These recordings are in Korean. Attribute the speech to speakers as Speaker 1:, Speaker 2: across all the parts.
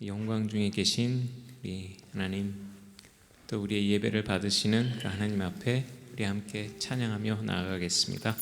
Speaker 1: 영광 중에 계신 우리 하나님, 또 우리의 예배를 받으시는 그 하나님 앞에 우리 함께 찬양하며 나아가겠습니다.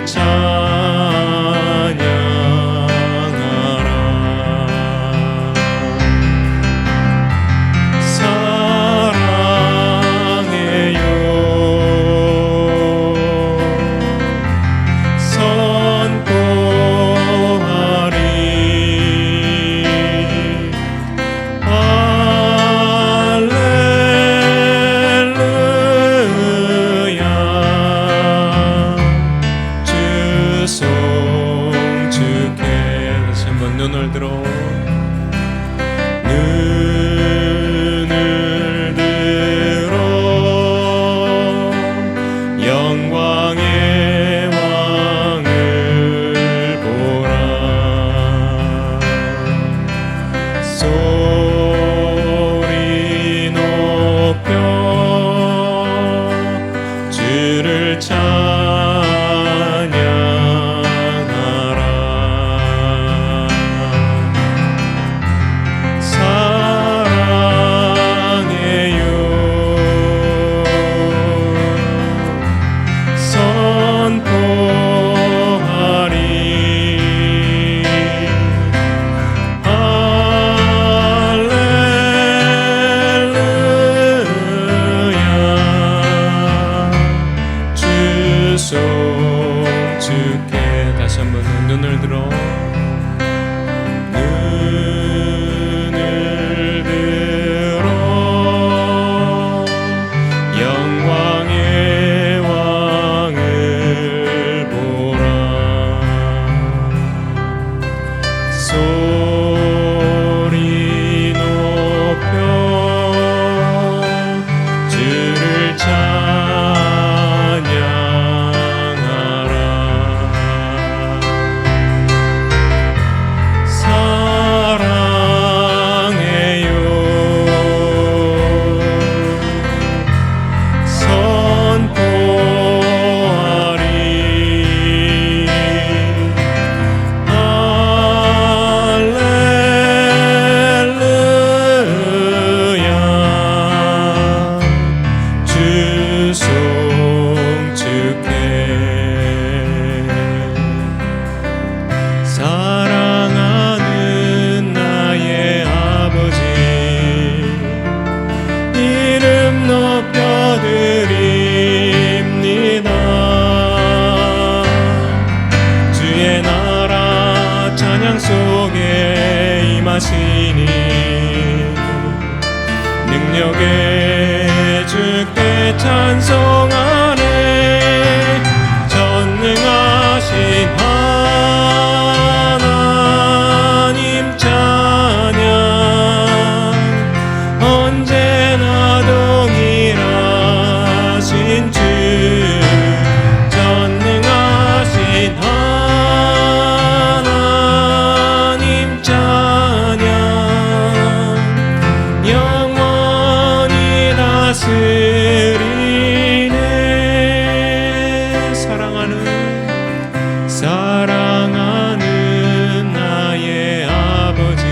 Speaker 2: 찬양하라.
Speaker 1: 전능하시니 능력의 주께 찬송하네. 전능하신 하나님 찬양 언제나 동일하신 주 전능하신 하나님 찬양 영원히 다스리네. 사랑하는 나의 아버지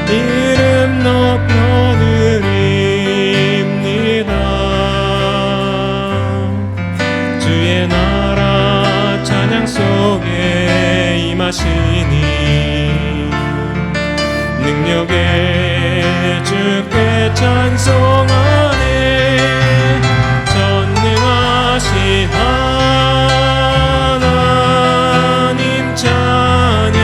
Speaker 1: 이름 높여드립니다. 주의 나라 찬양 속에 임하시니 능력의 주께 찬송하네. 전능하신 하나님 찬양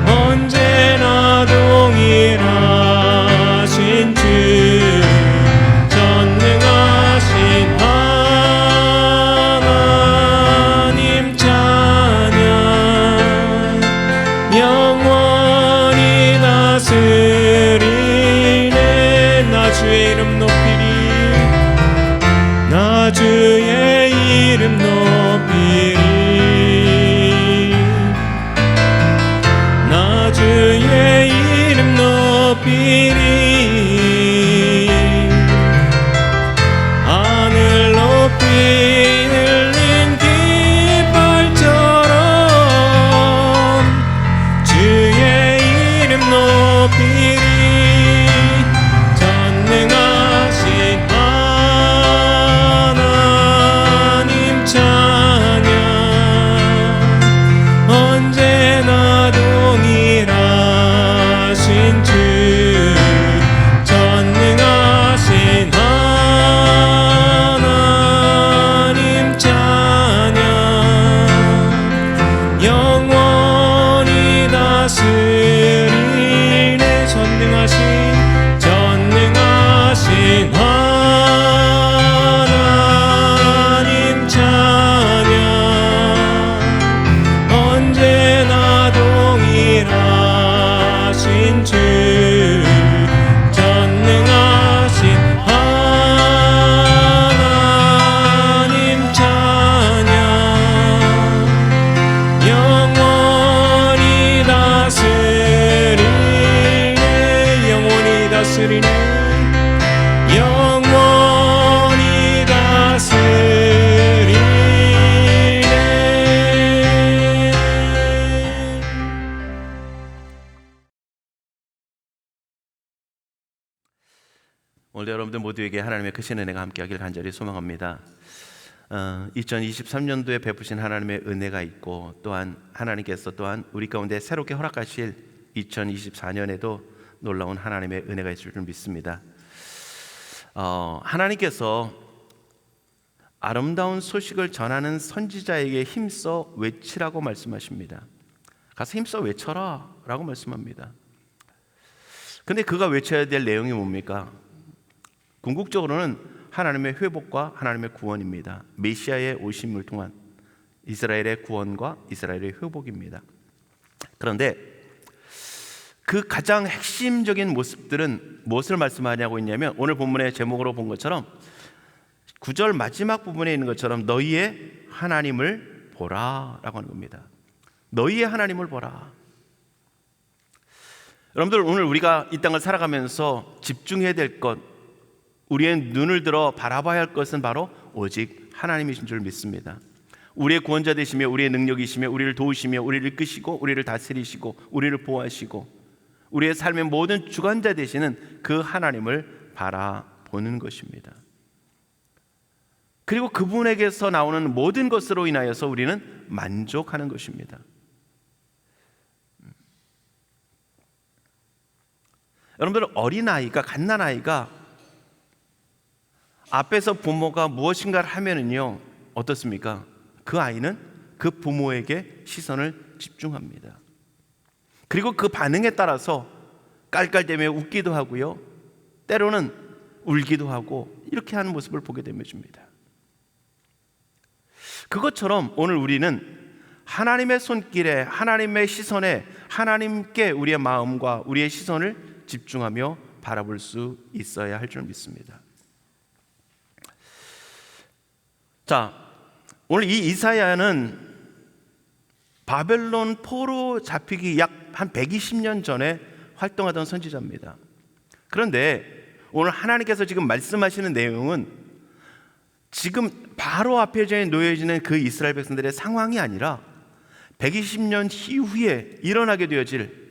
Speaker 1: 언제나 동일하신 주 전능하신 하나님 찬양 영원히 다스리네. 나 주의 이름 높이리 나 주의 이름 높이리 나 주의 이름 높이리 하늘 높이 흘린 깃발처럼 주의 이름 높이리 전능하신 하나님 찬양 언제나 동일하신 주 전능하신 하나님 찬양 영원히 다스리네. 전능하신 하나님 찬양 언제나 동일하신 주 전능하신 하나님 찬양 영원히 다스리네. 영원히 다스리네. 영원히 다스리네.
Speaker 2: 오늘 여러분들 모두에게 하나님의 크신 은혜가 함께하길 간절히 소망합니다. 2023년도에 베푸신 하나님의 은혜가 있고 또한 하나님께서 또한 우리 가운데 새롭게 허락하실 2024년에도 놀라운 하나님의 은혜가 있을 줄 믿습니다. 하나님께서 아름다운 소식을 전하는 선지자에게 힘써 외치라고 말씀하십니다. 가서 힘써 외쳐라 라고 말씀합니다. 근데 그가 외쳐야 될 내용이 뭡니까? 궁극적으로는 하나님의 회복과 하나님의 구원입니다. 메시아의 오심을 통한 이스라엘의 구원과 이스라엘의 회복입니다. 그런데 그 가장 핵심적인 모습들은 무엇을 말씀하냐고 있냐면 오늘 본문의 제목으로 본 것처럼 9절 마지막 부분에 있는 것처럼 너희의 하나님을 보라 라고 하는 겁니다. 너희의 하나님을 보라. 여러분들 오늘 우리가 이 땅을 살아가면서 집중해야 될 것, 우리의 눈을 들어 바라봐야 할 것은 바로 오직 하나님이신 줄 믿습니다. 우리의 구원자 되시며 우리의 능력이시며 우리를 도우시며 우리를 이끄시고 우리를 다스리시고 우리를 보호하시고 우리의 삶의 모든 주관자 되시는 그 하나님을 바라보는 것입니다. 그리고 그분에게서 나오는 모든 것으로 인하여서 우리는 만족하는 것입니다. 여러분들 어린아이가 갓난아이가 앞에서 부모가 무엇인가를 하면은요 어떻습니까? 그 아이는 그 부모에게 시선을 집중합니다. 그리고 그 반응에 따라서 깔깔대며 웃기도 하고요, 때로는 울기도 하고 이렇게 하는 모습을 보게 됩니다. 그것처럼 오늘 우리는 하나님의 손길에, 하나님의 시선에 하나님께 우리의 마음과 우리의 시선을 집중하며 바라볼 수 있어야 할 줄 믿습니다. 자, 오늘 이 이사야는 바벨론 포로 잡히기 약 한 120년 전에 활동하던 선지자입니다. 그런데 오늘 하나님께서 지금 말씀하시는 내용은 지금 바로 앞에 놓여지는 그 이스라엘 백성들의 상황이 아니라 120년 이후에 일어나게 되어질,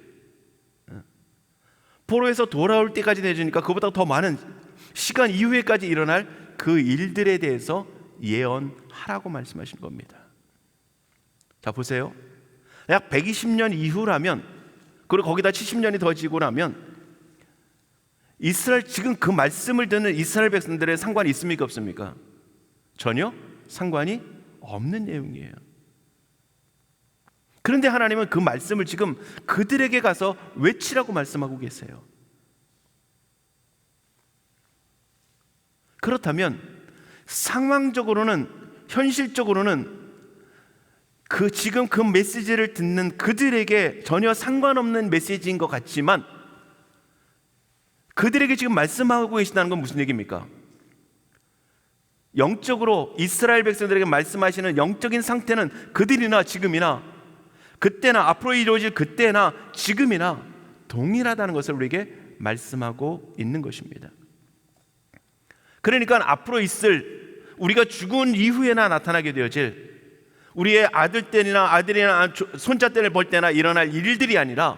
Speaker 2: 포로에서 돌아올 때까지 되어지니까 그보다 더 많은 시간 이후에까지 일어날 그 일들에 대해서 예언하라고 말씀하신 겁니다. 자, 보세요. 약 120년 이후라면, 그리고 거기다 70년이 더 지고 나면 이스라엘, 지금 그 말씀을 듣는 이스라엘 백성들의 상관이 있습니까, 없습니까? 전혀 상관이 없는 내용이에요. 그런데 하나님은 그 말씀을 지금 그들에게 가서 외치라고 말씀하고 계세요. 그렇다면 상황적으로는, 현실적으로는 지금 그 메시지를 듣는 그들에게 전혀 상관없는 메시지인 것 같지만, 그들에게 지금 말씀하고 계시다는 건 무슨 얘기입니까? 영적으로 이스라엘 백성들에게 말씀하시는 영적인 상태는 그들이나 지금이나, 그때나 앞으로 이루어질 그때나 지금이나 동일하다는 것을 우리에게 말씀하고 있는 것입니다. 그러니까 앞으로 있을, 우리가 죽은 이후에나 나타나게 되어질 우리의 아들 때나 아들이나 손자 때를 볼 때나 일어날 일들이 아니라,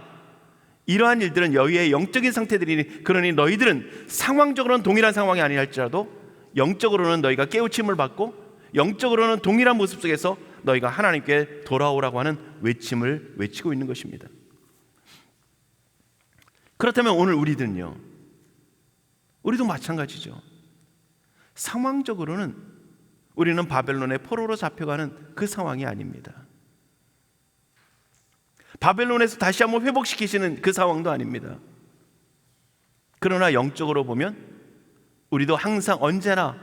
Speaker 2: 이러한 일들은 너희의 영적인 상태들이니, 그러니 너희들은 상황적으로는 동일한 상황이 아니라 할지라도 영적으로는 너희가 깨우침을 받고 영적으로는 동일한 모습 속에서 너희가 하나님께 돌아오라고 하는 외침을 외치고 있는 것입니다. 그렇다면 오늘 우리도 마찬가지죠. 상황적으로는 우리는 바벨론의 포로로 잡혀가는 그 상황이 아닙니다. 바벨론에서 다시 한번 회복시키시는 그 상황도 아닙니다. 그러나 영적으로 보면 우리도 항상 언제나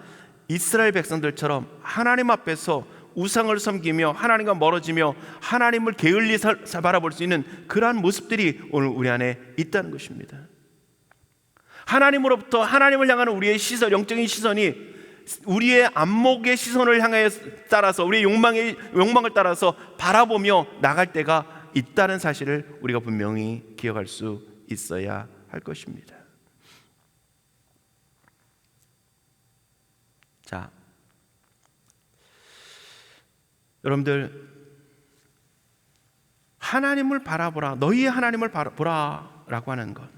Speaker 2: 이스라엘 백성들처럼 하나님 앞에서 우상을 섬기며 하나님과 멀어지며 하나님을 게을리 바라볼 수 있는 그러한 모습들이 오늘 우리 안에 있다는 것입니다. 하나님으로부터, 하나님을 향하는 우리의 시선, 영적인 시선이 우리의 안목의 시선을 향해 따라서, 우리의 욕망을 따라서 바라보며 나갈 때가 있다는 사실을 우리가 분명히 기억할 수 있어야 할 것입니다. 자, 여러분들, 하나님을 바라보라, 너희의 하나님을 바라보라 라고 하는 것,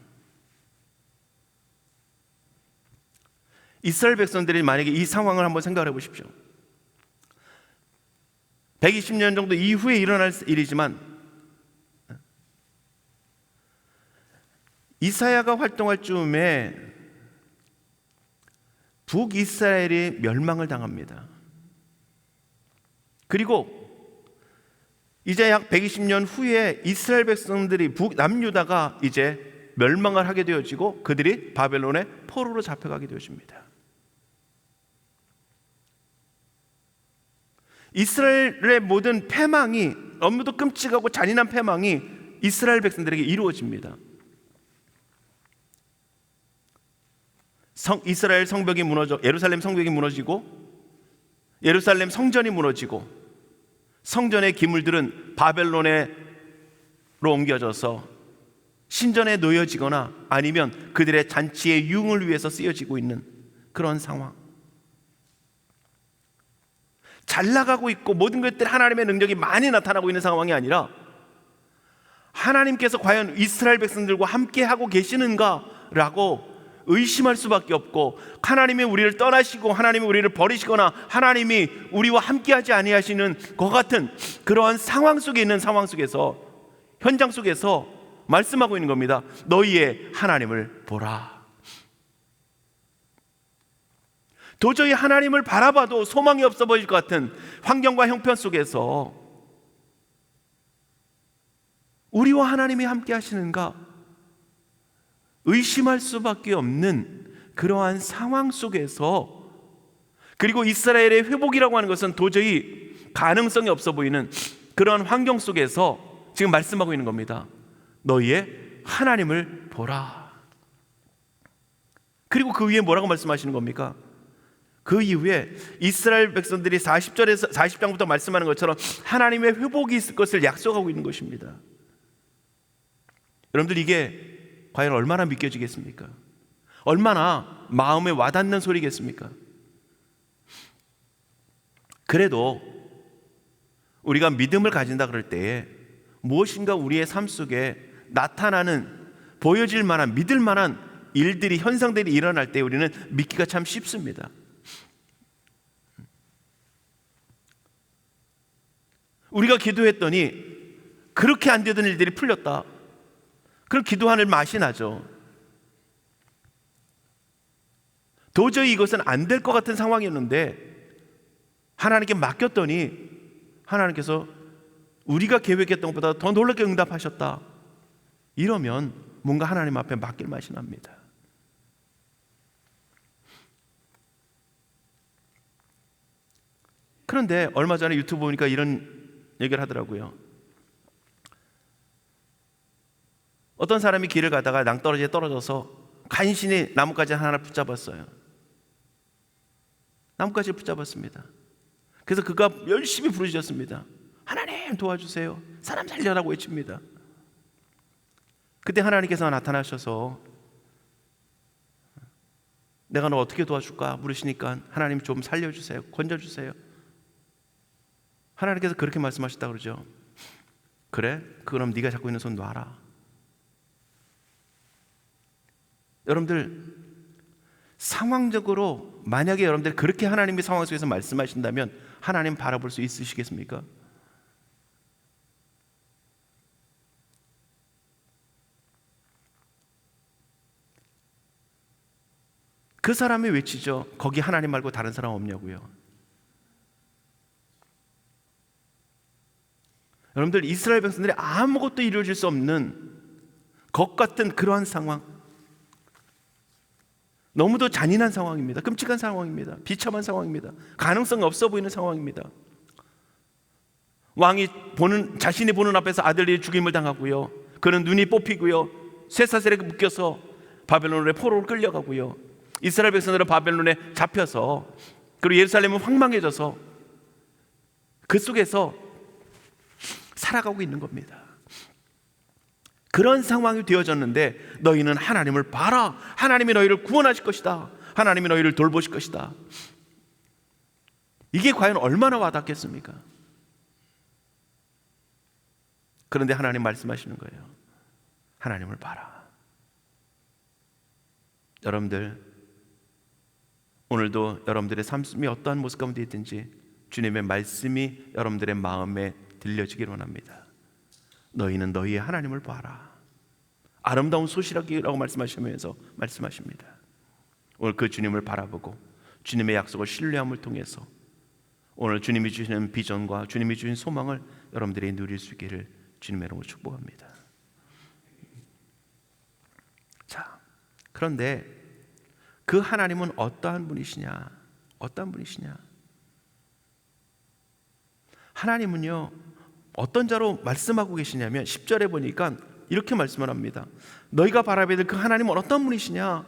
Speaker 2: 이스라엘 백성들이 만약에 이 상황을 한번 생각해 보십시오. 120년 정도 이후에 일어날 일이지만 이사야가 활동할 즈음에 북이스라엘이 멸망을 당합니다. 그리고 이제 약 120년 후에 이스라엘 백성들이 북남유다가 이제 멸망을 하게 되어지고 그들이 바벨론의 포로로 잡혀가게 되어집니다. 이스라엘의 모든 패망이, 너무도 끔찍하고 잔인한 패망이 이스라엘 백성들에게 이루어집니다. 이스라엘 성벽이 무너져, 예루살렘 성벽이 무너지고, 예루살렘 성전이 무너지고, 성전의 기물들은 바벨론으로 옮겨져서 신전에 놓여지거나 아니면 그들의 잔치의 유흥을 위해서 쓰여지고 있는 그런 상황. 잘 나가고 있고 모든 것들 하나님의 능력이 많이 나타나고 있는 상황이 아니라, 하나님께서 과연 이스라엘 백성들과 함께 하고 계시는가라고 의심할 수밖에 없고, 하나님이 우리를 떠나시고 하나님이 우리를 버리시거나 하나님이 우리와 함께하지 아니하시는 것 같은 그러한 상황 속에 있는 상황 속에서, 현장 속에서 말씀하고 있는 겁니다. 너희의 하나님을 보라. 도저히 하나님을 바라봐도 소망이 없어 보일 것 같은 환경과 형편 속에서 우리와 하나님이 함께 하시는가 의심할 수밖에 없는 그러한 상황 속에서, 그리고 이스라엘의 회복이라고 하는 것은 도저히 가능성이 없어 보이는 그러한 환경 속에서 지금 말씀하고 있는 겁니다. 너희의 하나님을 보라. 그리고 그 위에 뭐라고 말씀하시는 겁니까? 그 이후에 이스라엘 백성들이 40절에서 40장부터 말씀하는 것처럼 하나님의 회복이 있을 것을 약속하고 있는 것입니다. 여러분들, 이게 과연 얼마나 믿겨지겠습니까? 얼마나 마음에 와닿는 소리겠습니까? 그래도 우리가 믿음을 가진다 그럴 때에 무엇인가 우리의 삶 속에 나타나는, 보여질 만한, 믿을 만한 일들이, 현상들이 일어날 때 우리는 믿기가 참 쉽습니다. 우리가 기도했더니 그렇게 안 되던 일들이 풀렸다. 그럼 기도하는 맛이 나죠. 도저히 이것은 안 될 것 같은 상황이었는데 하나님께 맡겼더니 하나님께서 우리가 계획했던 것보다 더 놀랍게 응답하셨다. 이러면 뭔가 하나님 앞에 맡길 맛이 납니다. 그런데 얼마 전에 유튜브 보니까 이런 얘기를 하더라고요. 어떤 사람이 길을 가다가 낭떠러지에 떨어져서 간신히 나뭇가지 하나를 붙잡았어요. 나뭇가지를 붙잡았습니다. 그래서 그가 열심히 부르짖었습니다. 하나님 도와주세요. 사람 살려라고 외칩니다. 그때 하나님께서 나타나셔서 내가 너 어떻게 도와줄까 물으시니까 하나님 좀 살려주세요. 건져주세요. 하나님께서 그렇게 말씀하셨다 그러죠. 그래? 그럼 네가 잡고 있는 손 놔라. 여러분들, 상황적으로 만약에 여러분들 그렇게 하나님이 상황 속에서 말씀하신다면 하나님 바라볼 수 있으시겠습니까? 그 사람이 외치죠. 거기 하나님 말고 다른 사람 없냐고요. 여러분들, 이스라엘 백성들이 아무것도 이루어질 수 없는 것 같은 그러한 상황, 너무도 잔인한 상황입니다. 끔찍한 상황입니다. 비참한 상황입니다. 가능성이 없어 보이는 상황입니다. 왕이 자신이 보는 앞에서 아들이 죽임을 당하고요, 그는 눈이 뽑히고요, 쇠사슬에 묶여서 바벨론의 포로로 끌려가고요, 이스라엘 백성들은 바벨론에 잡혀서, 그리고 예루살렘은 황망해져서 그 속에서 살아가고 있는 겁니다. 그런 상황이 되어졌는데 너희는 하나님을 봐라. 하나님이 너희를 구원하실 것이다. 하나님이 너희를 돌보실 것이다. 이게 과연 얼마나 와닿겠습니까? 그런데 하나님 말씀하시는 거예요. 하나님을 봐라. 여러분들, 오늘도 여러분들의 삶이 어떠한 모습 가운데 있든지 주님의 말씀이 여러분들의 마음에 들려지기를 원합니다. 너희는 너희의 하나님을 봐라. 아름다운 소시라기라고 말씀하시면서 말씀하십니다. 오늘 그 주님을 바라보고 주님의 약속을 신뢰함을 통해서 오늘 주님이 주시는 비전과 주님이 주신 소망을 여러분들이 누릴 수 있기를 주님의 이름으로 축복합니다. 자, 그런데 그 하나님은 어떠한 분이시냐? 어떠한 분이시냐? 하나님은요, 어떤 자로 말씀하고 계시냐면 10절에 보니까 이렇게 말씀을 합니다. 너희가 바라봐야 될 그 하나님은 어떤 분이시냐?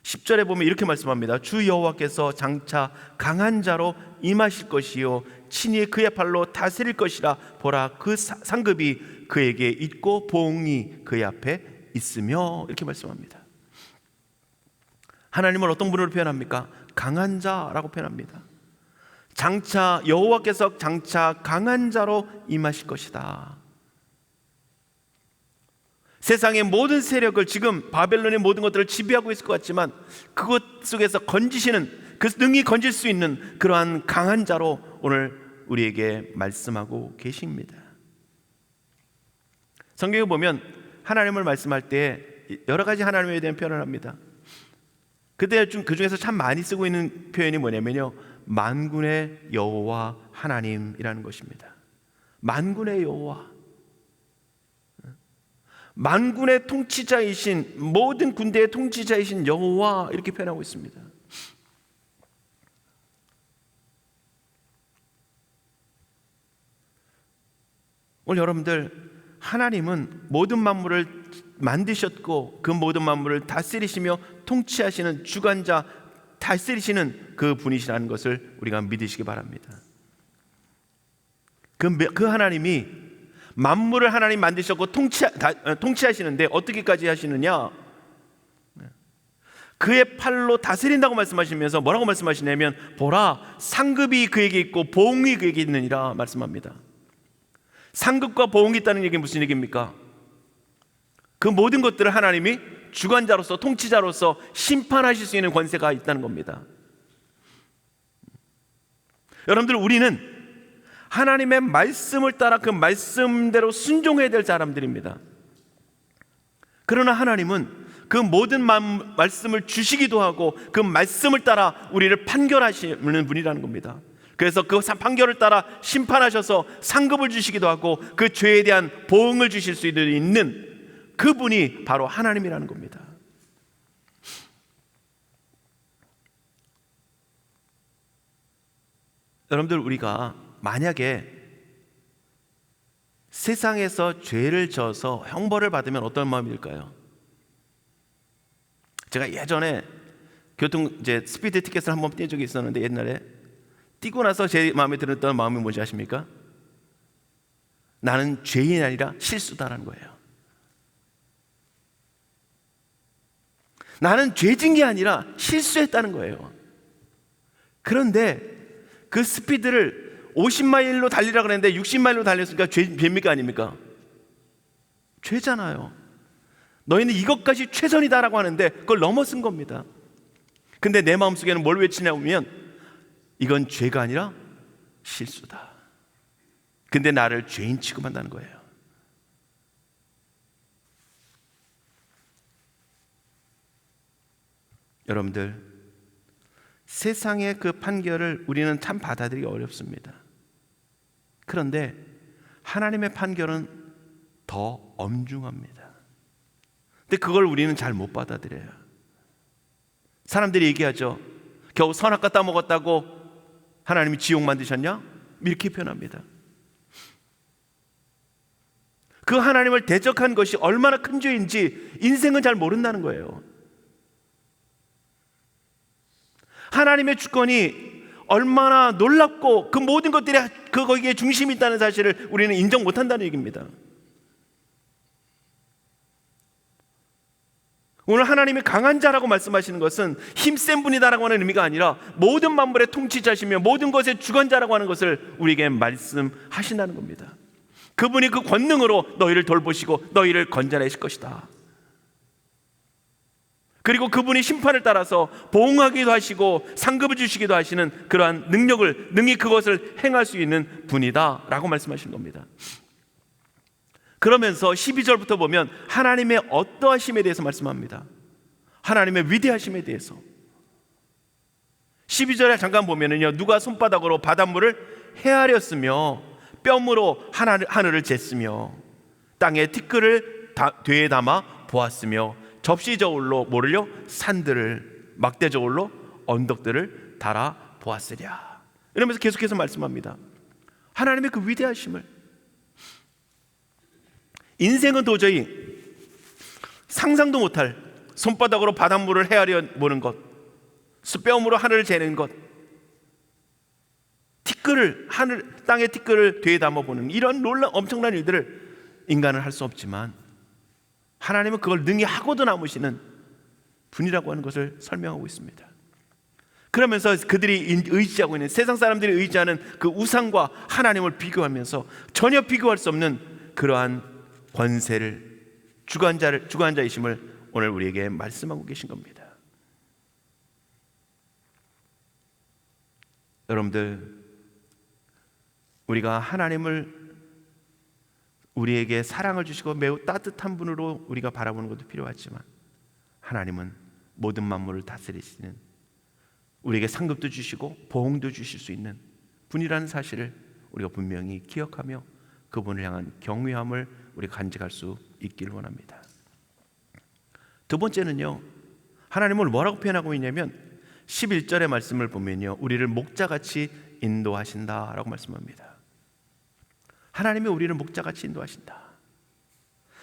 Speaker 2: 10절에 보면 이렇게 말씀합니다. 주 여호와께서 장차 강한 자로 임하실 것이요 친히 그의 팔로 다스릴 것이라. 보라, 그 상급이 그에게 있고 보응이 그의 앞에 있으며. 이렇게 말씀합니다. 하나님을 어떤 분으로 표현합니까? 강한 자라고 표현합니다. 장차 여호와께서 장차 강한 자로 임하실 것이다. 세상의 모든 세력을, 지금 바벨론의 모든 것들을 지배하고 있을 것 같지만 그것 속에서 건지시는, 그 능히 건질 수 있는 그러한 강한 자로 오늘 우리에게 말씀하고 계십니다. 성경에 보면 하나님을 말씀할 때 여러 가지 하나님에 대한 표현을 합니다. 그때 그 중에서 참 많이 쓰고 있는 표현이 뭐냐면요, 만군의 여호와 하나님이라는 것입니다. 만군의 여호와. 만군의 통치자이신, 모든 군대의 통치자이신 여호와, 이렇게 표현하고 있습니다. 오늘 여러분들, 하나님은 모든 만물을 만드셨고 그 모든 만물을 다스리시며 통치하시는 주관자, 다스리시는 그 분이시라는 것을 우리가 믿으시기 바랍니다. 그 하나님이 만물을 하나님 만드셨고 통치하시는데 어떻게까지 하시느냐? 그의 팔로 다스린다고 말씀하시면서 뭐라고 말씀하시냐면, 보라, 상급이 그에게 있고 보응이 그에게 있느니라 말씀합니다. 상급과 보응이 있다는 얘기는 무슨 얘기입니까? 그 모든 것들을 하나님이 주관자로서, 통치자로서 심판하실 수 있는 권세가 있다는 겁니다. 여러분들, 우리는 하나님의 말씀을 따라 그 말씀대로 순종해야 될 사람들입니다. 그러나 하나님은 그 모든 말씀을 주시기도 하고 그 말씀을 따라 우리를 판결하시는 분이라는 겁니다. 그래서 그 판결을 따라 심판하셔서 상급을 주시기도 하고 그 죄에 대한 보응을 주실 수 있는 그분이 바로 하나님이라는 겁니다. 여러분들, 우리가 만약에 세상에서 죄를 져서 형벌을 받으면 어떤 마음이 들까요? 제가 예전에 스피드 티켓을 한번 뗀 적이 있었는데, 옛날에 뛰고 나서 제 마음에 들었던 마음이 뭔지 아십니까? 나는 죄인이 아니라 실수다라는 거예요. 나는 죄진 게 아니라 실수했다는 거예요. 그런데 그 스피드를 50마일로 달리라 그랬는데 60마일로 달렸으니까 죄입니까 아닙니까? 죄잖아요. 너희는 이것까지 최선이다라고 하는데 그걸 넘어선 겁니다. 근데 내 마음속에는 뭘 외치냐면, 이건 죄가 아니라 실수다. 근데 나를 죄인 취급한다는 거예요. 여러분들, 세상의 그 판결을 우리는 참 받아들이기 어렵습니다. 그런데 하나님의 판결은 더 엄중합니다. 근데 그걸 우리는 잘 못 받아들여요. 사람들이 얘기하죠. 겨우 선악과 따먹었다고 하나님이 지옥 만드셨냐? 이렇게 표현합니다. 그 하나님을 대적한 것이 얼마나 큰 죄인지 인생은 잘 모른다는 거예요. 하나님의 주권이 얼마나 놀랍고 그 모든 것들이 거기에 중심이 있다는 사실을 우리는 인정 못한다는 얘기입니다. 오늘 하나님이 강한 자라고 말씀하시는 것은 힘센 분이다라고 하는 의미가 아니라 모든 만물의 통치자시며 모든 것의 주관자라고 하는 것을 우리에게 말씀하신다는 겁니다. 그분이 그 권능으로 너희를 돌보시고 너희를 건져내실 것이다. 그리고 그분이 심판을 따라서 보응하기도 하시고 상급을 주시기도 하시는 그러한 능히 그것을 행할 수 있는 분이다 라고 말씀하신 겁니다. 그러면서 12절부터 보면 하나님의 어떠하심에 대해서 말씀합니다. 하나님의 위대하심에 대해서. 12절에 잠깐 보면은요, 누가 손바닥으로 바닷물을 헤아렸으며 뼘으로 하늘을 쟀으며 땅에 티끌을 되에 담아 보았으며 접시 저울로 뭐를요? 산들을, 막대 저울로 언덕들을 달아 보았으랴. 이러면서 계속해서 말씀합니다. 하나님의 그 위대하심을. 인생은 도저히 상상도 못할, 손바닥으로 바닷물을 헤아려 보는 것, 뼘으로 하늘을 재는 것, 땅의 티끌을 되에 담아 보는 이런 엄청난 일들을 인간은 할 수 없지만 하나님은 그걸 능히 하고도 남으시는 분이라고 하는 것을 설명하고 있습니다. 그러면서 그들이 의지하고 있는, 세상 사람들이 의지하는 그 우상과 하나님을 비교하면서 전혀 비교할 수 없는 그러한 권세를, 주관자이심을 오늘 우리에게 말씀하고 계신 겁니다. 여러분들, 우리가 하나님을 우리에게 사랑을 주시고 매우 따뜻한 분으로 우리가 바라보는 것도 필요하지만 하나님은 모든 만물을 다스리시는, 우리에게 상급도 주시고 보응도 주실 수 있는 분이라는 사실을 우리가 분명히 기억하며 그분을 향한 경외함을 우리가 간직할 수 있기를 원합니다. 두 번째는요, 하나님을 뭐라고 표현하고 있냐면 11절의 말씀을 보면요, 우리를 목자같이 인도하신다라고 말씀합니다. 하나님이 우리를 목자같이 인도하신다.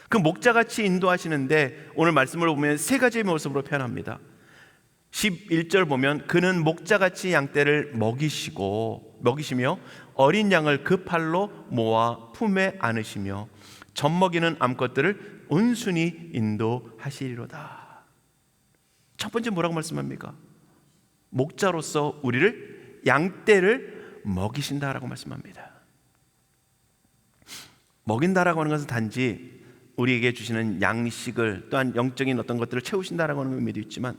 Speaker 2: 그 목자같이 인도하시는데 오늘 말씀을 보면 세 가지의 모습으로 표현합니다. 11절 보면 그는 목자같이 양떼를 먹이시며 어린 양을 그 팔로 모아 품에 안으시며 젖먹이는 암컷들을 온순히 인도하시리로다. 첫 번째 뭐라고 말씀합니까? 목자로서 우리를 양떼를 먹이신다라고 말씀합니다. 먹인다라고 하는 것은 단지 우리에게 주시는 양식을, 또한 영적인 어떤 것들을 채우신다라고 하는 의미도 있지만,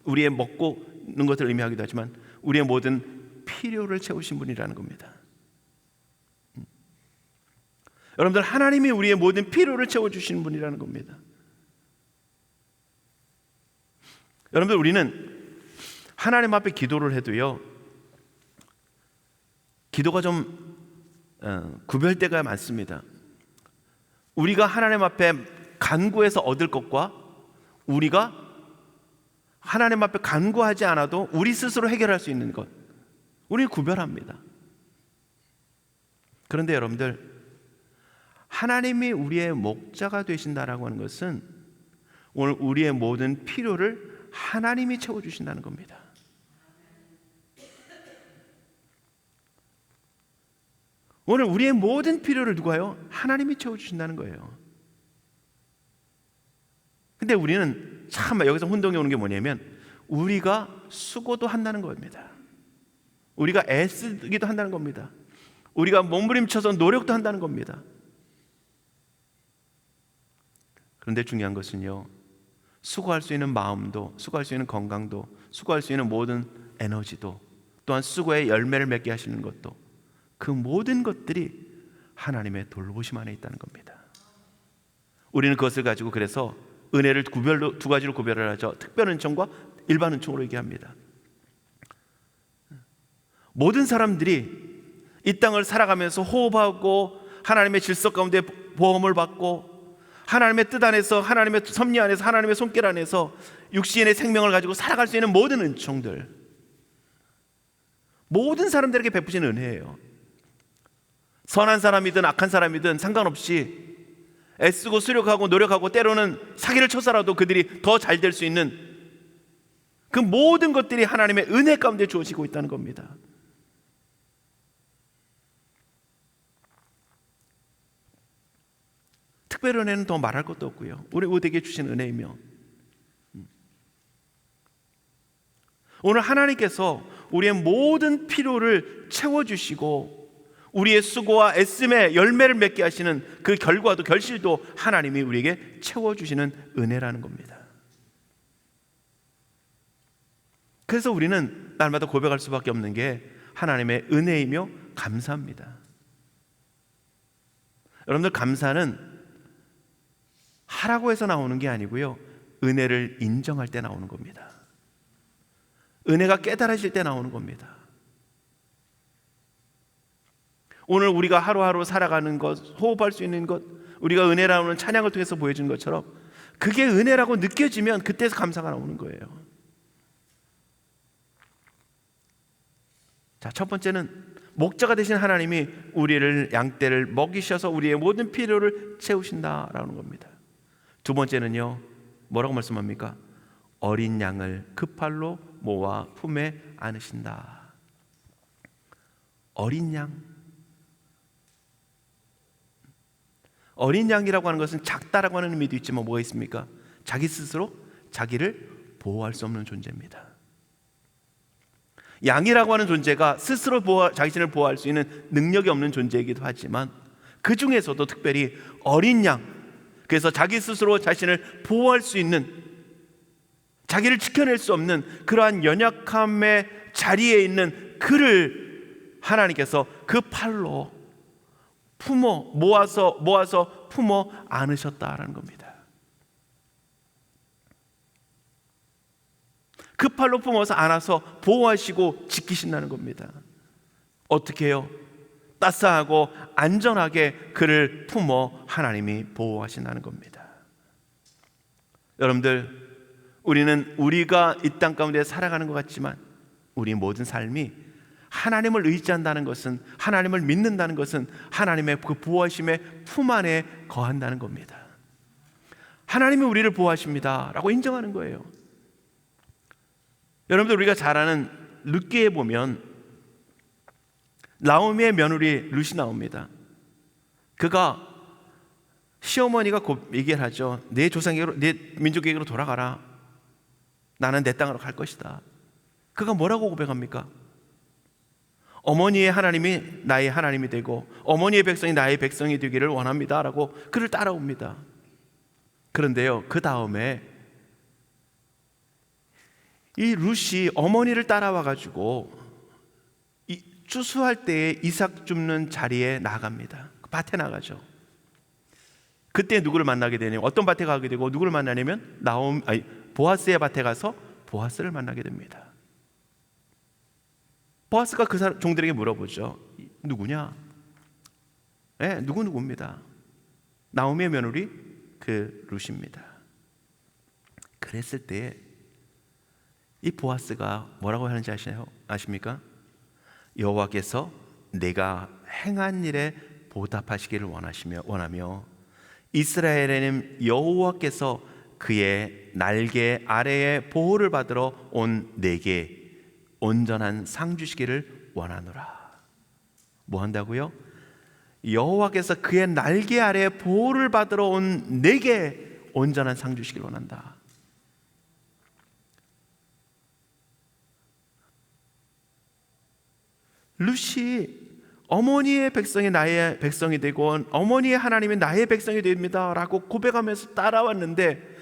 Speaker 2: 우리의 먹고는 것을 의미하기도 하지만 우리의 모든 필요를 채우신 분이라는 겁니다. 여러분들, 하나님이 우리의 모든 필요를 채워주시는 분이라는 겁니다. 여러분들, 우리는 하나님 앞에 기도를 해도요, 기도가 좀 구별대가 많습니다. 우리가 하나님 앞에 간구해서 얻을 것과 우리가 하나님 앞에 간구하지 않아도 우리 스스로 해결할 수 있는 것, 우리는 구별합니다. 그런데 여러분들, 하나님이 우리의 목자가 되신다라고 하는 것은 오늘 우리의 모든 필요를 하나님이 채워주신다는 겁니다. 오늘 우리의 모든 필요를 누가요? 하나님이 채워주신다는 거예요. 근데 우리는 참 여기서 혼동이 오는 게 뭐냐면, 우리가 수고도 한다는 겁니다. 우리가 애쓰기도 한다는 겁니다. 우리가 몸부림쳐서 노력도 한다는 겁니다. 그런데 중요한 것은요, 수고할 수 있는 마음도, 수고할 수 있는 건강도, 수고할 수 있는 모든 에너지도, 또한 수고의 열매를 맺게 하시는 것도, 그 모든 것들이 하나님의 돌보심 안에 있다는 겁니다. 우리는 그것을 가지고 그래서 은혜를 두 가지로 구별을 하죠. 특별 은총과 일반 은총으로 얘기합니다. 모든 사람들이 이 땅을 살아가면서 호흡하고 하나님의 질서 가운데 보험을 받고 하나님의 뜻 안에서, 하나님의 섭리 안에서, 하나님의 손길 안에서 육신의 생명을 가지고 살아갈 수 있는 모든 은총들, 모든 사람들에게 베푸시는 은혜예요. 선한 사람이든 악한 사람이든 상관없이 애쓰고 수력하고 노력하고 때로는 사기를 쳐서라도 그들이 더 잘 될 수 있는 그 모든 것들이 하나님의 은혜 가운데 주어지고 있다는 겁니다. 특별 은혜는 더 말할 것도 없고요, 우리 우리에게 주신 은혜이며, 오늘 하나님께서 우리의 모든 필요를 채워주시고 우리의 수고와 애씀의 열매를 맺게 하시는 그 결과도, 결실도 하나님이 우리에게 채워주시는 은혜라는 겁니다. 그래서 우리는 날마다 고백할 수밖에 없는 게 하나님의 은혜이며 감사합니다. 여러분들, 감사는 하라고 해서 나오는 게 아니고요, 은혜를 인정할 때 나오는 겁니다. 은혜가 깨달아질 때 나오는 겁니다. 오늘 우리가 하루하루 살아가는 것, 호흡할 수 있는 것, 우리가 은혜라는 찬양을 통해서 보여준 것처럼 그게 은혜라고 느껴지면 그때서 감사가 나오는 거예요. 자, 첫 번째는 목자가 되신 하나님이 우리를, 양떼를 먹이셔서 우리의 모든 필요를 채우신다라는 겁니다. 두 번째는요, 뭐라고 말씀합니까? 어린 양을 그 팔로 모아 품에 안으신다. 어린 양. 어린 양이라고 하는 것은 작다라고 하는 의미도 있지만 뭐가 있습니까? 자기 스스로 자기를 보호할 수 없는 존재입니다. 양이라고 하는 존재가 스스로 자신을 보호할 수 있는 능력이 없는 존재이기도 하지만 그 중에서도 특별히 어린 양, 그래서 자기 스스로 자신을 보호할 수 있는, 자기를 지켜낼 수 없는 그러한 연약함의 자리에 있는 그를 하나님께서 그 팔로 모아서 품어 안으셨다라는 겁니다. 그 팔로 품어서 안아서 보호하시고 지키신다는 겁니다. 어떻게 해요? 따스하고 안전하게 그를 품어 하나님이 보호하신다는 겁니다. 여러분들, 우리는 우리가 이 땅 가운데 살아가는 것 같지만 우리 모든 삶이 하나님을 의지한다는 것은, 하나님을 믿는다는 것은 하나님의 그 보호하심의 품 안에 거한다는 겁니다. 하나님이 우리를 보호하십니다 라고 인정하는 거예요. 여러분들, 우리가 잘 아는 룻기에 보면 나오미의 며느리 룻이 나옵니다. 그가 시어머니가 얘기를 하죠. 내 조상에게로, 내 민족에게로 돌아가라. 나는 내 땅으로 갈 것이다. 그가 뭐라고 고백합니까? 어머니의 하나님이 나의 하나님이 되고 어머니의 백성이 나의 백성이 되기를 원합니다 라고 그를 따라옵니다. 그런데요, 그 다음에 이 룻이 어머니를 따라와 가지고 추수할 때에 이삭 줍는 자리에 나갑니다. 밭에 나가죠. 그때 누구를 만나게 되냐면, 어떤 밭에 가게 되고 누구를 만나냐면 보아스의 밭에 가서 보아스를 만나게 됩니다. 보아스가 그 종들에게 물어보죠. 누구냐? 네, 누구입니다. 나오미의 며느리 그 룻입니다. 그랬을 때 이 보아스가 뭐라고 하는지 아십니까? 여호와께서 내가 행한 일에 보답하시기를 원하며 이스라엘에는 여호와께서 그의 날개 아래에 보호를 받으러 온 내게 온전한 상 주시기를 원하노라. 뭐 한다고요? 여호와께서 그의 날개 아래에 보호를 받으러 온 내게 온전한 상 주시기를 원한다. 룻이 어머니의 백성이 나의 백성이 되고 어머니의 하나님이 나의 백성이 됩니다 라고 고백하면서 따라왔는데,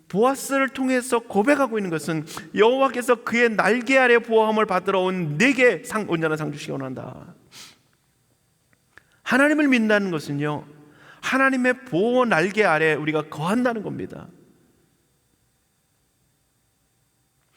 Speaker 2: 보아스를 통해서 고백하고 있는 것은 여호와께서 그의 날개 아래 보호함을 받으러 온 내게 온전한 상 주시기 원한다. 하나님을 믿는다는 것은요, 하나님의 보호 날개 아래 우리가 거한다는 겁니다.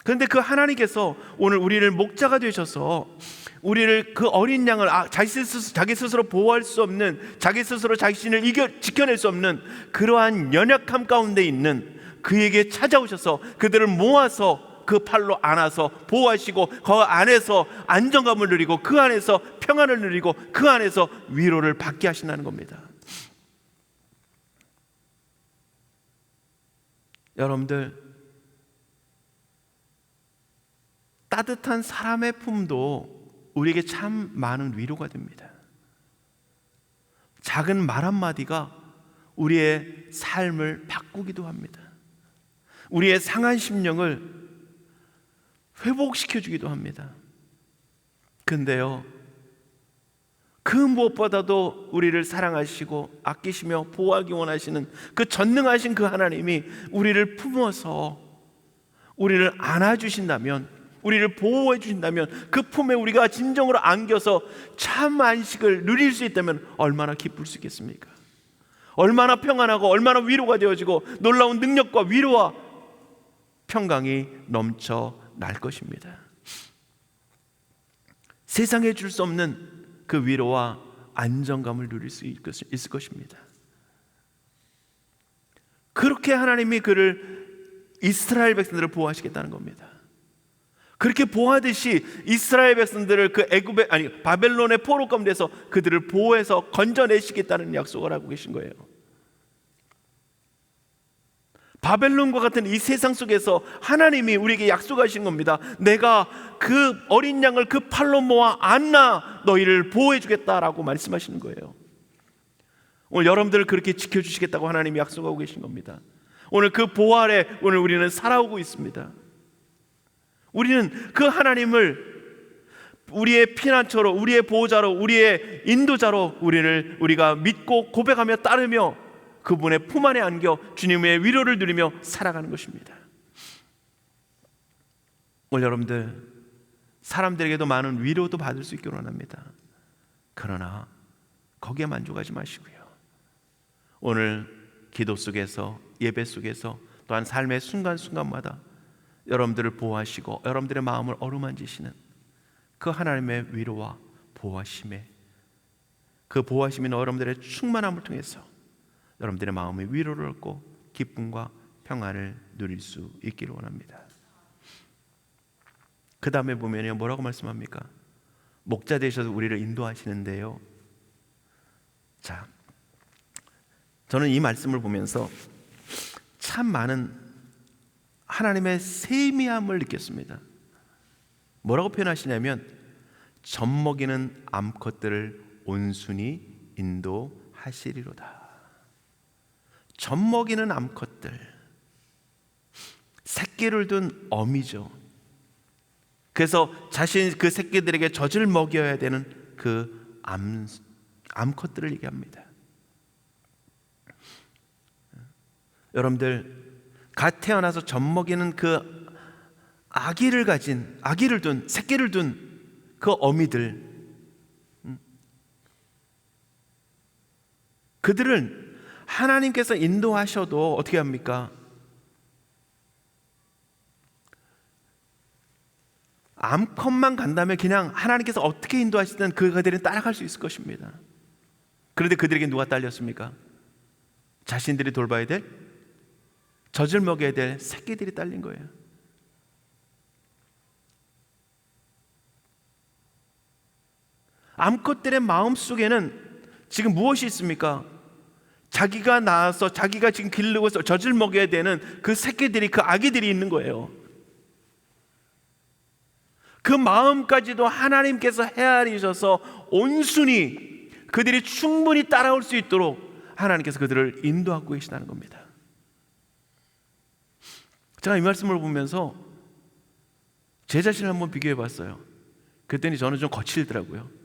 Speaker 2: 그런데 그 하나님께서 오늘 우리를 목자가 되셔서 우리를 그 어린 양을 자기 스스로 보호할 수 없는, 자기 스스로 자신을 지켜낼 수 없는 그러한 연약함 가운데 있는 그에게 찾아오셔서 그들을 모아서 그 팔로 안아서 보호하시고 그 안에서 안정감을 누리고 그 안에서 평안을 누리고 그 안에서 위로를 받게 하신다는 겁니다. 여러분들, 따뜻한 사람의 품도 우리에게 참 많은 위로가 됩니다. 작은 말 한마디가 우리의 삶을 바꾸기도 합니다. 우리의 상한 심령을 회복시켜주기도 합니다. 근데요, 그 무엇보다도 우리를 사랑하시고 아끼시며 보호하기 원하시는 그 전능하신 그 하나님이 우리를 품어서 우리를 안아주신다면, 우리를 보호해 주신다면, 그 품에 우리가 진정으로 안겨서 참 안식을 누릴 수 있다면 얼마나 기쁠 수 있겠습니까? 얼마나 평안하고 얼마나 위로가 되어지고 놀라운 능력과 위로와 평강이 넘쳐 날 것입니다. 세상에 줄 수 없는 그 위로와 안정감을 누릴 수 있을 것입니다. 그렇게 하나님이 그를, 이스라엘 백성들을 보호하시겠다는 겁니다. 그렇게 보호하듯이 이스라엘 백성들을 그 바벨론의 포로 가운데서 그들을 보호해서 건져내시겠다는 약속을 하고 계신 거예요. 바벨론과 같은 이 세상 속에서 하나님이 우리에게 약속하신 겁니다. 내가 그 어린 양을 그 팔로 모아 안나 너희를 보호해 주겠다라고 말씀하시는 거예요. 오늘 여러분들을 그렇게 지켜주시겠다고 하나님이 약속하고 계신 겁니다. 오늘 그 보호 아래 오늘 우리는 살아오고 있습니다. 우리는 그 하나님을 우리의 피난처로, 우리의 보호자로, 우리의 인도자로 우리가 믿고 고백하며 따르며 그분의 품 안에 안겨 주님의 위로를 누리며 살아가는 것입니다. 오늘 여러분들, 사람들에게도 많은 위로도 받을 수 있기를 원합니다. 그러나 거기에 만족하지 마시고요, 오늘 기도 속에서, 예배 속에서, 또한 삶의 순간순간마다 여러분들을 보호하시고 여러분들의 마음을 어루만지시는 그 하나님의 위로와 보호하심에 그 보호하심이 여러분들의 충만함을 통해서 여러분들의 마음의 위로를 얻고 기쁨과 평안을 누릴 수 있기를 원합니다. 그 다음에 보면요, 뭐라고 말씀합니까? 목자 되셔서 우리를 인도하시는데요. 자, 저는 이 말씀을 보면서 참 많은 하나님의 세미함을 느꼈습니다. 뭐라고 표현하시냐면 젖먹이는 암컷들을 온순히 인도하시리로다. 젖먹이는 암컷들, 새끼를 둔 어미죠. 그래서 자신 그 새끼들에게 젖을 먹여야 되는 그 암컷들을 얘기합니다. 여러분들, 갓 태어나서 젖먹이는 그 아기를 둔 새끼를 둔 그 어미들, 그들은 하나님께서 인도하셔도 어떻게 합니까? 암컷만 간다면 그냥 하나님께서 어떻게 인도하시든 그들은 따라갈 수 있을 것입니다. 그런데 그들에게 누가 딸렸습니까? 자신들이 돌봐야 될, 젖을 먹여야 될 새끼들이 딸린 거예요. 암컷들의 마음속에는 지금 무엇이 있습니까? 자기가 낳아서 자기가 지금 기르고 젖을 먹여야 되는 그 새끼들이, 그 아기들이 있는 거예요. 그 마음까지도 하나님께서 헤아리셔서 온순히 그들이 충분히 따라올 수 있도록 하나님께서 그들을 인도하고 계시다는 겁니다. 제가 이 말씀을 보면서 제 자신을 한번 비교해 봤어요. 그랬더니 저는 좀 거칠더라고요.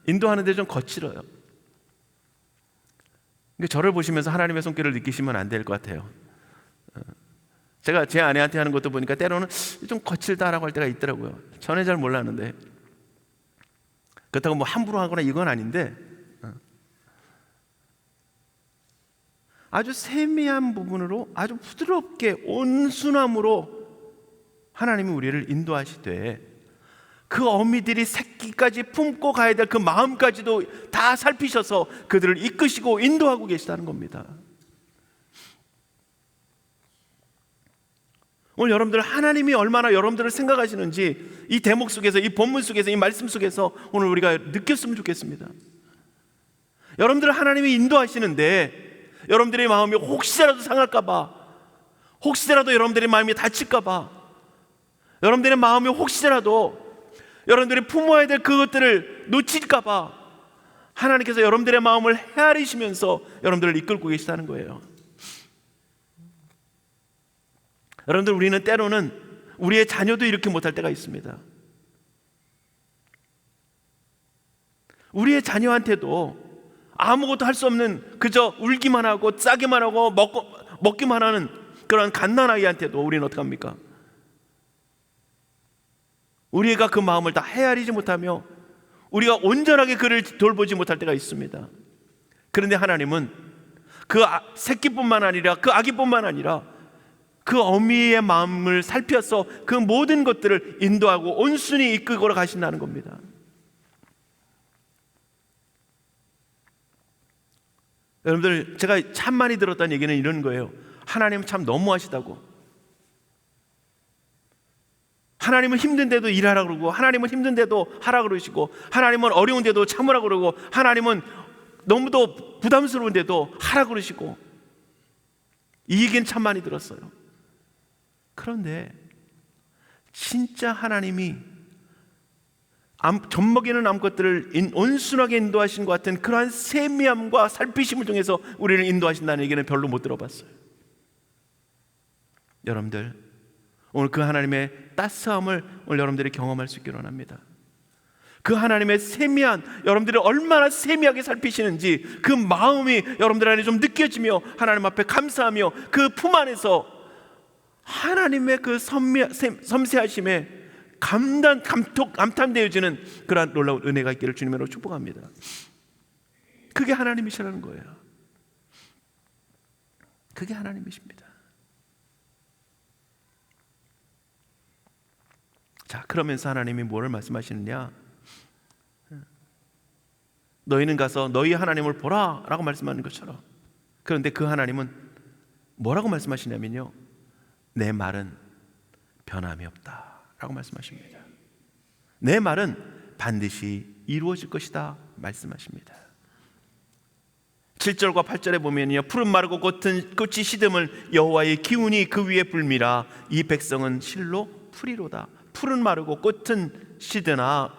Speaker 2: 인도하는데 좀 거칠어요. 저를 보시면서 하나님의 손길을 느끼시면 안 될 것 같아요. 제가 제 아내한테 하는 것도 보니까 때로는 좀 거칠다라고 할 때가 있더라고요. 전에 잘 몰랐는데, 그렇다고 뭐 함부로 하거나 이건 아닌데, 아주 세미한 부분으로 아주 부드럽게 온순함으로 하나님이 우리를 인도하시되, 그 어미들이 새끼까지 품고 가야 될 그 마음까지도 다 살피셔서 그들을 이끄시고 인도하고 계시다는 겁니다. 오늘 여러분들, 하나님이 얼마나 여러분들을 생각하시는지 이 대목 속에서, 이 본문 속에서, 이 말씀 속에서 오늘 우리가 느꼈으면 좋겠습니다. 여러분들 하나님이 인도하시는데 여러분들의 마음이 혹시라도 상할까봐, 혹시라도 여러분들의 마음이 다칠까봐, 여러분들의 마음이 혹시라도 여러분들이 품어야 될 그것들을 놓칠까봐 하나님께서 여러분들의 마음을 헤아리시면서 여러분들을 이끌고 계시다는 거예요. 여러분들, 우리는 때로는 우리의 자녀도 이렇게 못할 때가 있습니다. 우리의 자녀한테도 아무것도 할 수 없는, 그저 울기만 하고 싸기만 하고 먹기만 하는 그런 갓난아이한테도 우리는 어떻게 합니까? 우리가 그 마음을 다 헤아리지 못하며 우리가 온전하게 그를 돌보지 못할 때가 있습니다. 그런데 하나님은 그 새끼뿐만 아니라, 그 아기뿐만 아니라 그 어미의 마음을 살펴서 그 모든 것들을 인도하고 온순히 이끌고 가신다는 겁니다. 여러분들, 제가 참 많이 들었던 얘기는 이런 거예요. 하나님 참 너무하시다고. 하나님은 힘든데도 일하라 그러고, 하나님은 힘든데도 하라 그러시고, 하나님은 어려운데도 참으라 그러고, 하나님은 너무도 부담스러운데도 하라 그러시고, 이 얘기는 참 많이 들었어요. 그런데 진짜 하나님이 젖먹이는 암것들을 온순하게 인도하신 것 같은 그러한 세미함과 살피심을 통해서 우리를 인도하신다는 얘기는 별로 못 들어봤어요. 여러분들, 오늘 그 하나님의 따스함을 오늘 여러분들이 경험할 수 있기를 원합니다. 그 하나님의 세미한, 여러분들이 얼마나 세미하게 살피시는지 그 마음이 여러분들 안에 좀 느껴지며 하나님 앞에 감사하며 그 품 안에서 하나님의 그 섬세하심에 감탄되어지는 그러한 놀라운 은혜가 있기를 주님으로 축복합니다. 그게 하나님이시라는 거예요. 그게 하나님이십니다. 자, 그러면서 하나님이 뭐를 말씀하시느냐? 너희는 가서 너희 하나님을 보라 라고 말씀하는 것처럼, 그런데 그 하나님은 뭐라고 말씀하시냐면요, 내 말은 변함이 없다 라고 말씀하십니다. 내 말은 반드시 이루어질 것이다 말씀하십니다. 7절과 8절에 보면요, 푸른 마르고 꽃이 시듬을 여호와의 기운이 그 위에 불미라. 이 백성은 실로 풀이로다. 푸른 마르고 꽃은 시드나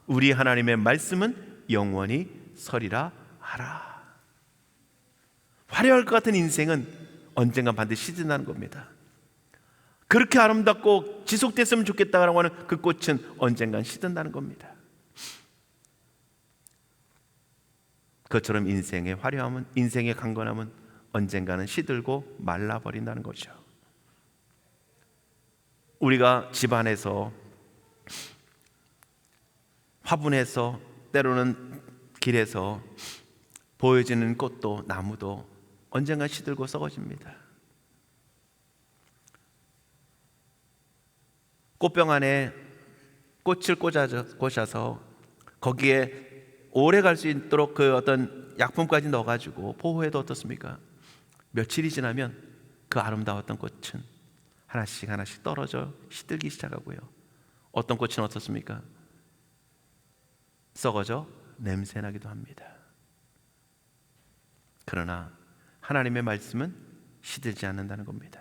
Speaker 2: 우리 하나님의 말씀은 영원히 서리라 하라. 화려할 것 같은 인생은 언젠가 반드시 시든다는 겁니다. 그렇게 아름답고 지속됐으면 좋겠다라고 하는 그 꽃은 언젠간 시든다는 겁니다. 그것처럼 인생의 화려함은, 인생의 강건함은 언젠가는 시들고 말라버린다는 거죠. 우리가 집안에서 화분에서, 때로는 길에서 보여지는 꽃도 나무도 언젠가 시들고 썩어집니다. 꽃병 안에 꽃을 꽂아서 거기에 오래 갈 수 있도록 그 어떤 약품까지 넣어가지고 보호해도 어떻습니까? 며칠이 지나면 그 아름다웠던 꽃은 하나씩 하나씩 떨어져 시들기 시작하고요, 어떤 꽃은 어떻습니까? 썩어져 냄새나기도 합니다. 그러나 하나님의 말씀은 시들지 않는다는 겁니다.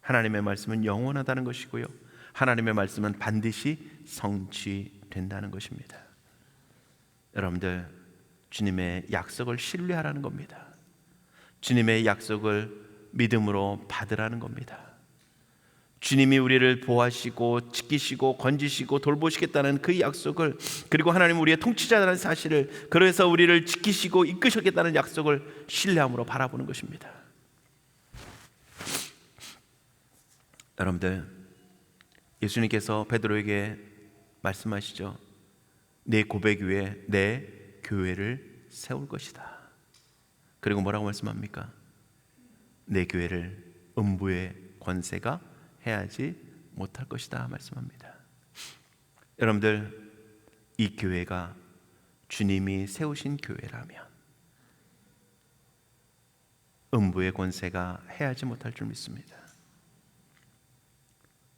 Speaker 2: 하나님의 말씀은 영원하다는 것이고요, 하나님의 말씀은 반드시 성취된다는 것입니다. 여러분들, 주님의 약속을 신뢰하라는 겁니다. 주님의 약속을 믿음으로 받으라는 겁니다. 주님이 우리를 보호하시고 지키시고 건지시고 돌보시겠다는 그 약속을, 그리고 하나님 우리의 통치자라는 사실을, 그래서 우리를 지키시고 이끄시겠다는 약속을 신뢰함으로 바라보는 것입니다. 여러분들, 예수님께서 베드로에게 말씀하시죠. 내 고백 위에 내 교회를 세울 것이다. 그리고 뭐라고 말씀합니까? 내 교회를 음부의 권세가 해하지 못할 것이다 말씀합니다. 여러분들, 이 교회가 주님이 세우신 교회라면 음부의 권세가 해하지 못할 줄 믿습니다.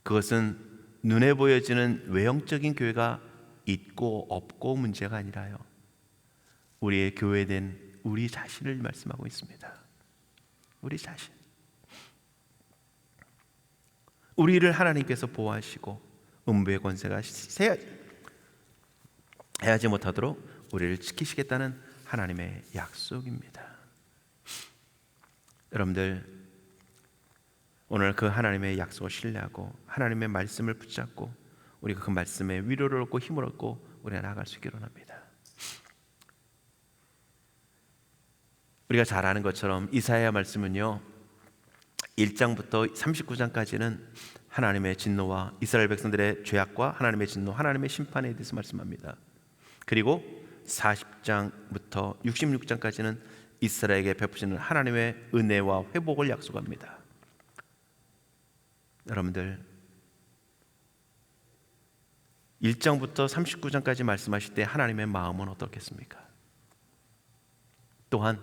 Speaker 2: 그것은 눈에 보여지는 외형적인 교회가 있고 없고 문제가 아니라요, 우리의 교회된 우리 자신을 말씀하고 있습니다. 우리 자신, 우리를 하나님께서 보호하시고 음부의 권세가 해하지 못하도록 우리를 지키시겠다는 하나님의 약속입니다. 여러분들, 오늘 그 하나님의 약속을 신뢰하고 하나님의 말씀을 붙잡고 우리가 그 말씀에 위로를 얻고 힘을 얻고 우리가 나아갈 수 있기를 원합니다. 우리가 잘 아는 것처럼 이사야 말씀은요, 1장부터 39장까지는 하나님의 진노와 이스라엘 백성들의 죄악과 하나님의 진노, 하나님의 심판에 대해서 말씀합니다. 그리고 40장부터 66장까지는 이스라엘에게 베푸시는 하나님의 은혜와 회복을 약속합니다. 여러분들, 1장부터 39장까지 말씀하실 때 하나님의 마음은 어떻겠습니까? 또한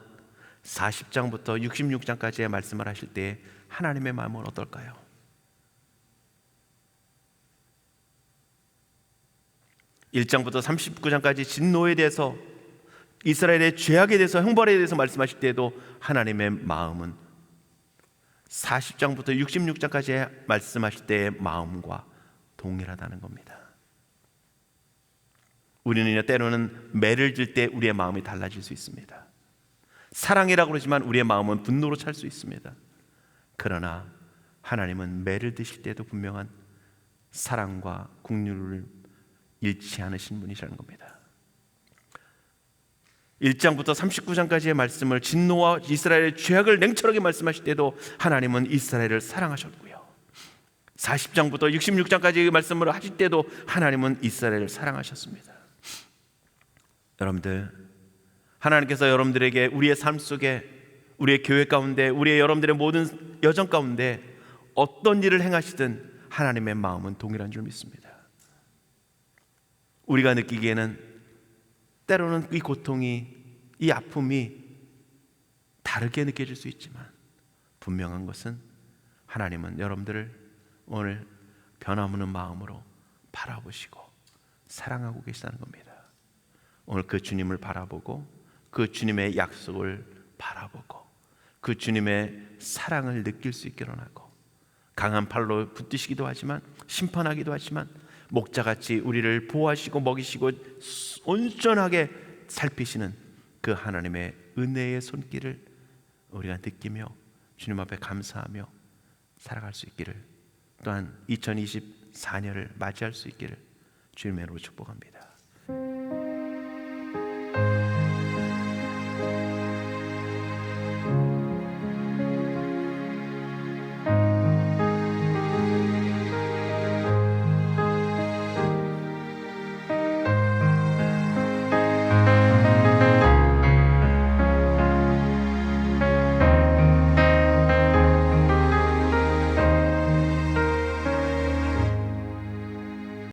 Speaker 2: 40장부터 66장까지의 말씀을 하실 때 하나님의 마음은 어떨까요? (1장부터 39장까지) 진노에 대해서, 이스라엘의 죄악에 대해서, 형벌에 대해서 말씀하실 때에도 하나님의 마음은 40장부터 66장까지 말씀하실 때의 마음과 동일하다는 겁니다. 우리는 때로는 매를 질 때 우리의 마음이 달라질 수 있습니다. 사랑이라고 그러지만 우리의 마음은 분노로 찰 수 있습니다. 그러나 하나님은 매를 드실 때도 분명한 사랑과 긍휼을 잃지 않으신 분이시라는 겁니다. 1장부터 39장까지의 말씀을, 진노와 이스라엘의 죄악을 냉철하게 말씀하실 때도 하나님은 이스라엘을 사랑하셨고요, 40장부터 66장까지의 말씀을 하실 때도 하나님은 이스라엘을 사랑하셨습니다. 여러분들, 하나님께서 여러분들에게 우리의 삶 속에, 우리의 교회 가운데, 우리의 여러분들의 모든 여정 가운데 어떤 일을 행하시든 하나님의 마음은 동일한 줄 믿습니다. 우리가 느끼기에는 때로는 이 고통이, 이 아픔이 다르게 느껴질 수 있지만 분명한 것은 하나님은 여러분들을 오늘 변함없는 마음으로 바라보시고 사랑하고 계시다는 겁니다. 오늘 그 주님을 바라보고 그 주님의 약속을 바라보고 그 주님의 사랑을 느낄 수 있기를 원하고, 강한 팔로 붙드시기도 하지만 심판하기도 하지만 목자같이 우리를 보호하시고 먹이시고 온전하게 살피시는 그 하나님의 은혜의 손길을 우리가 느끼며 주님 앞에 감사하며 살아갈 수 있기를, 또한 2024년을 맞이할 수 있기를 주님의 이름으로 축복합니다.